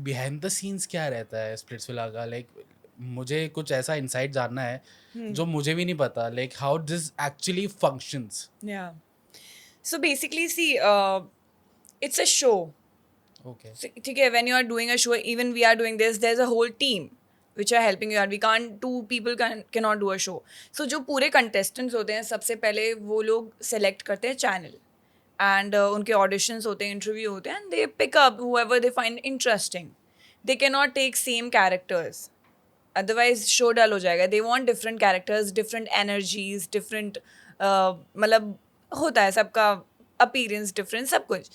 Behind the scenes क्या रहता है स्प्लिट्सविला का? लाइक मुझे कुछ ऐसा इनसाइट जानना है जो मुझे भी नहीं पता, like how this actually functions. Yeah. So basically, see, it's a show. Okay. ठीक है, when you are doing a show, even we are doing this, there's a whole team which are helping you out. We can't, two people cannot do a show. So जो पूरे contestants होते हैं, सबसे पहले वो लोग select करते हैं channel, and उनके auditions होते हैं, interview होते हैं, and they pick up whoever they find interesting. They cannot take same characters, otherwise show dull हो जाएगा. They want different characters, different energies, different मतलब होता है सबका appearance different, सब कुछ.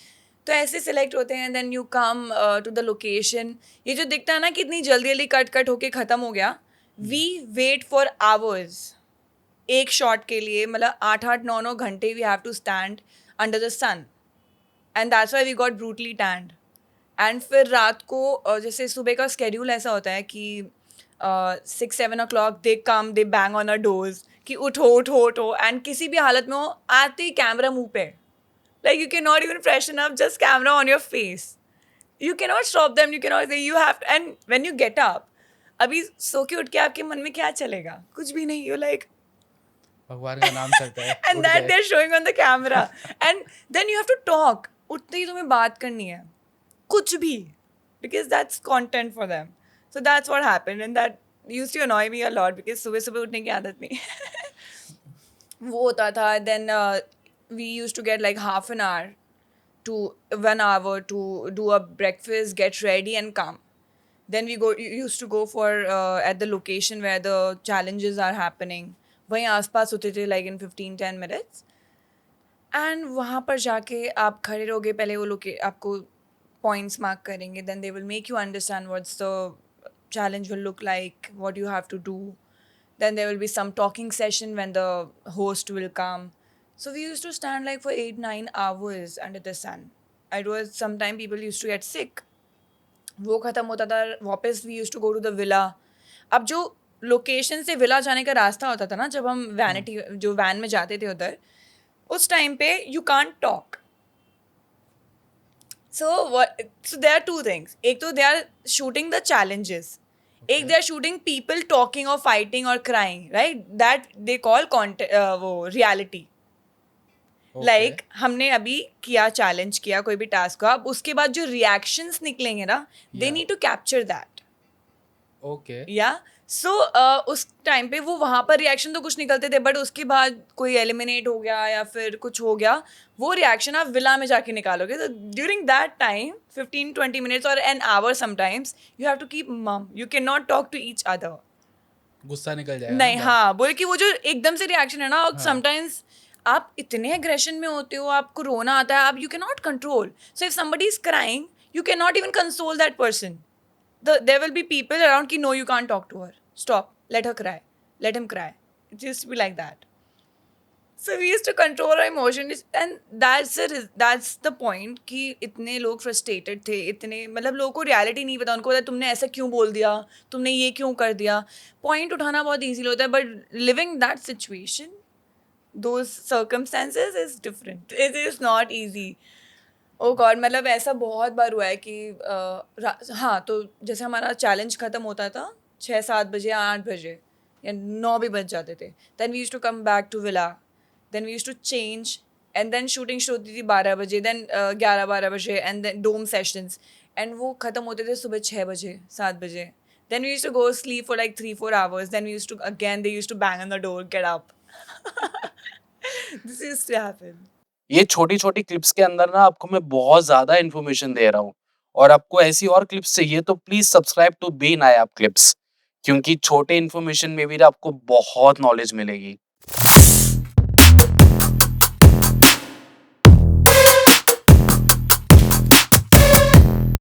तो ऐसे सिलेक्ट होते हैं, then you come to the location. ये जो दिखता है ना कि इतनी जल्दी जल्दी कट होके ख़त्म हो गया, वी वेट फॉर आवर्स एक शॉट के लिए. मतलब 8-9 घंटे we have to stand under the sun, and that's why we got brutally tanned. एंड फिर रात को जैसे सुबह का स्केड्यूल ऐसा होता है कि 6-7 o'clock they come, they bang on a doors कि उठो उठो उठो, एंड किसी भी हालत में हो आते ही कैमरा मुंह पे. Like you cannot even freshen up, just camera on your face. You cannot stop them, you cannot say you have to, and when you get up, अभी सो के उठ के आपके मन में क्या चलेगा? कुछ भी नहीं. You're like, भगवान का नाम चलता है. and that they're showing on the camera, and then you have to talk. उठते ही तुम्हें बात करनी है, कुछ भी, because that's content for them. So that's what happened, and that used to annoy me a lot because सुबह सुबह उठने की आदत नहीं. वो होता था. Then we used to get like half an hour to 1 hour to do a breakfast, get ready and come. Then we used to go for at the location where the challenges are happening. वहीं आसपास होते थे like in 15-10 minutes. And वहाँ पर जाके आप खड़े रहोगे, पहले वो लोग आपको points mark करेंगे. Then they will make you understand what's the challenge will look like, what you have to do. Then there will be some talking session when the host will come. So we used to stand like for 8-9 hours under the sun. It was sometimes people used to get sick. वो ख़त्म होता था, वापस we used to go to the villa. अब जो location से villa जाने का रास्ता होता था ना, जब हम वैनिटी जो वैन में जाते थे उधर, उस टाइम पे you can't talk. So there are two things. एक तो they are shooting the challenges. एक they are shooting people talking or fighting or crying, right? That they call वो reality. लाइक हमने अभी किया, चैलेंज किया कोई भी टास्क को, अब उसके बाद जो रिएक्शंस निकलेंगे ना, they need to capture that. Okay. या सो उस टाइम पे वो वहाँ पर रिएक्शन तो कुछ निकलते थे, बट उसके बाद कोई एलिमिनेट हो गया या फिर कुछ हो गया, वो रिएक्शन आप विला में जाके निकालोगे. तो ड्यूरिंग दैट टाइम 15-20 minutes और an hour sometimes you have to keep mum. You can not talk to each other. गुस्सा निकल जाएगा नहीं, ना. हाँ, बोले कि वो जो एकदम से रिएक्शन है ना, समटाइम्स आप इतने एग्रेशन में होते हो, आपको रोना आता है, आप you can not control. So if somebody is crying, you can not even console that person. There will be people around कि no, you can't talk to her, stop, let her cry, let him cry. It used to be like that. So we used to control our emotions, and that's the point कि इतने लोग frustrated थे, इतने मतलब लोगों को reality नहीं पता, उनको पता तुमने ऐसा क्यों बोल दिया, तुमने ये क्यों कर दिया. Point उठाना बहुत easy होता है, but living that situation, those circumstances is different. It is not easy. Oh God, मतलब ऐसा बहुत बार हुआ है कि हाँ, तो जैसे हमारा challenge ख़त्म होता था 6-7 बजे, 8 बजे या 9 भी बज जाते थे. Then we used to come back to villa. Then we used to change, and then shooting शुरू होती थी 12 बजे, then 11-12 बजे, and then dome sessions, and वो ख़त्म होते थे सुबह 6 बजे, 7 बजे. Then we used to go sleep for like 3-4 hours. Then we used to, again, they used to bang on the door, get up. This used to happen. ये छोटी छोटी क्लिप्स के अंदर ना आपको मैं बहुत ज्यादा इन्फॉर्मेशन दे रहा हूँ, और आपको ऐसी और क्लिप्स चाहिए तो please subscribe to be Nayab clips, क्योंकि छोटे इन्फॉर्मेशन में भी ना आपको बहुत नॉलेज मिलेगी.